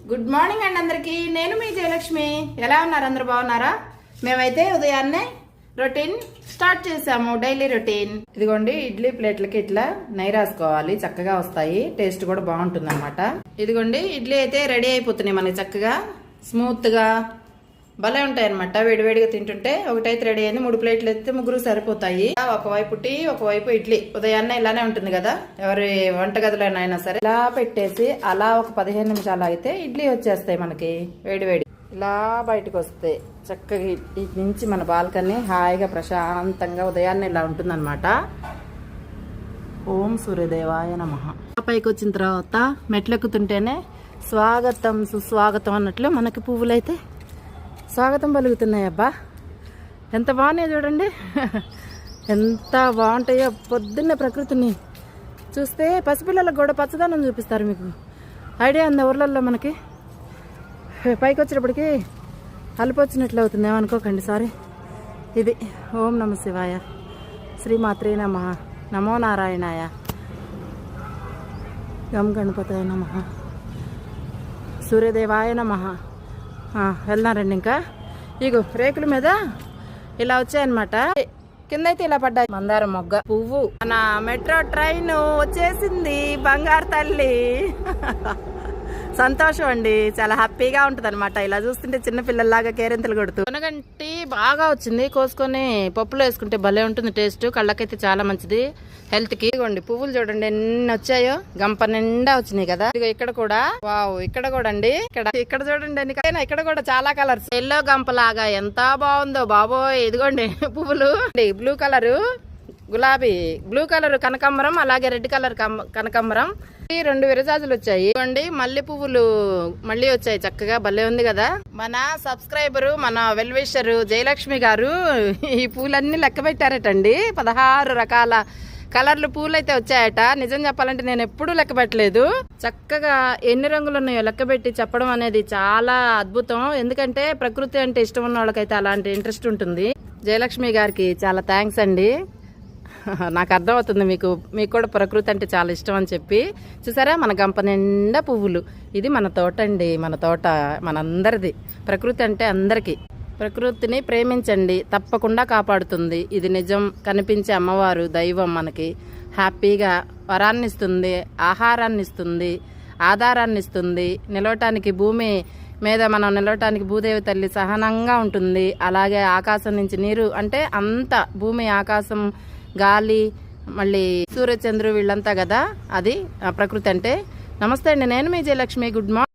Good morning అండి అందరికి. నేను మీ జయలక్ష్మి. ఎలా ఉన్నారు? అందరు బాగున్నారా? మేమైతే ఉదయాన్నే రొటీన్ స్టార్ట్ చేసాము. Daily routine. ఇదిగోండి, ఇడ్లీ ప్లేట్లకి ఇట్లా నెయ్యి రాసుకోవాలి, చక్కగా వస్తాయి, టేస్ట్ కూడా బాగుంటుంది అనమాట. ఇదిగోండి, ఇడ్లీ అయితే రెడీ అయిపోతున్నాయి మనకి, చక్కగా స్మూత్ గా భలే ఉంటాయి అనమాట. వేడివేడిగా తింటుంటే ఒకటైతే రెడీ అయింది. 3 ప్లేట్లు అయితే 3 సరిపోతాయి. ఒకవైపు టీ, ఒకవైపు ఇడ్లీ. ఉదయాన్నే ఇలానే ఉంటుంది కదా, ఎవరి వంటగదిలోనైనా సరే. ఇలా పెట్టేసి అలా ఒక 15 నిమిషాలు అయితే ఇడ్లీ వచ్చేస్తాయి మనకి వేడివేడి. ఇలా బయటకు వస్తాయి చక్కగా. ఇటు నుంచి మన బాల్కనీ హాయిగా ప్రశాంతంగా ఉదయాన్నే ఇలా ఉంటుంది అనమాట. ఓం సూర్యదేవాయ నమః. పైకి వచ్చిన తర్వాత మెట్లెక్కుతుంటేనే స్వాగతం సుస్వాగతం అన్నట్లు మనకి పువ్వులైతే స్వాగతం పలుకుతున్నాయి. అబ్బా, ఎంత బాగున్నాయి చూడండి, ఎంత బాగుంటాయో. పొద్దున్న ప్రకృతిని చూస్తే పసిపిల్లలకు కూడా పచ్చదనం చూపిస్తారు. మీకు ఐడియా ఉంది ఊర్లలో మనకి. పైకి వచ్చేటప్పటికి అలుపు వచ్చినట్లు అవుతుంది, ఏమనుకోకండి, సారీ. ఇది ఓం నమ శివాయ, శ్రీమాత్రే నమః, నమో నారాయణాయ, గం గణపతయ నమః, సూర్యదేవాయ నమః. వెళ్తున్నారండి ఇంకా. ఇగో రేకుల మీద ఇలా వచ్చాయన్నమాట. కింద అయితే ఇలా పడ్డాయి. మందారం మొగ్గ పువ్వు. మన మెట్రో ట్రైన్ వచ్చేసింది, బంగారు తల్లి. సంతోషం అండి, చాలా హ్యాపీగా ఉంటది అనమాట. ఇలా చూస్తుంటే చిన్న పిల్లల్లాగా కేరింతలు కొడుతూ. కొనగంటి బాగా వచ్చింది, కోసుకొని పప్పులో వేసుకుంటే భలే ఉంటుంది టేస్ట్. కళ్ళకైతే చాలా మంచిది, హెల్త్ కి. ఇదిగోండి పువ్వులు చూడండి ఎన్ని వచ్చాయో, గంప నిండా వచ్చినాయి కదా. ఇదిగో ఇక్కడ కూడా, వావ్, ఇక్కడ కూడా అండి, ఇక్కడ చూడండి ఎన్ని. ఇక్కడ కూడా చాలా కలర్స్. ఎల్లో గంప లాగా ఎంత బాగుందో బాబోయ్. ఇదిగోండి పువ్వులు, బ్లూ కలరు గులాబీ, బ్లూ కలర్ కనకాంబరం, అలాగే రెడ్ కలర్ కనకాంబరం. 2 విరజాజులు వచ్చాయి. ఇవ్వండి, మల్లె పువ్వులు మళ్ళీ వచ్చాయి చక్కగా, భలే ఉంది కదా. మన సబ్స్క్రైబరు, మన వెల్విషర్ జయలక్ష్మి గారు ఈ పూలన్నీ లెక్క పెట్టారటండి. 16 రకాల కలర్లు పూలు అయితే వచ్చాయట. నిజం చెప్పాలంటే నేను ఎప్పుడూ లెక్క పెట్టలేదు. చక్కగా ఎన్ని రంగులు ఉన్నాయో లెక్క పెట్టి చెప్పడం అనేది చాలా అద్భుతం. ఎందుకంటే ప్రకృతి అంటే ఇష్టం ఉన్న వాళ్ళకైతే అలాంటి ఇంట్రెస్ట్ ఉంటుంది. జయలక్ష్మి గారికి చాలా థ్యాంక్స్ అండి. నాకు అర్థమవుతుంది, మీకు కూడా ప్రకృతి అంటే చాలా ఇష్టం అని చెప్పి. చూసారా, మన గంప నిండా పువ్వులు. ఇది మన తోట అండి, మన తోట మనందరిది. ప్రకృతి అంటే అందరికీ. ప్రకృతిని ప్రేమించండి, తప్పకుండా కాపాడుతుంది. ఇది నిజం. కనిపించే అమ్మవారు, దైవం. మనకి హ్యాపీగా వరాన్ని ఇస్తుంది, ఆహారాన్ని ఇస్తుంది, ఆధారాన్ని ఇస్తుంది. నిలవటానికి భూమి మీద మనం నిలవటానికి భూదేవి తల్లి సహనంగా ఉంటుంది. అలాగే ఆకాశం నుంచి నీరు, అంటే అంత భూమి, ఆకాశం, గాలి, మళ్ళీ సూర్యచంద్రు, వీళ్ళంతా కదా, అది ప్రకృతి అంటే. నమస్తే అండి, నేను మీ జయలక్ష్మి. Good morning.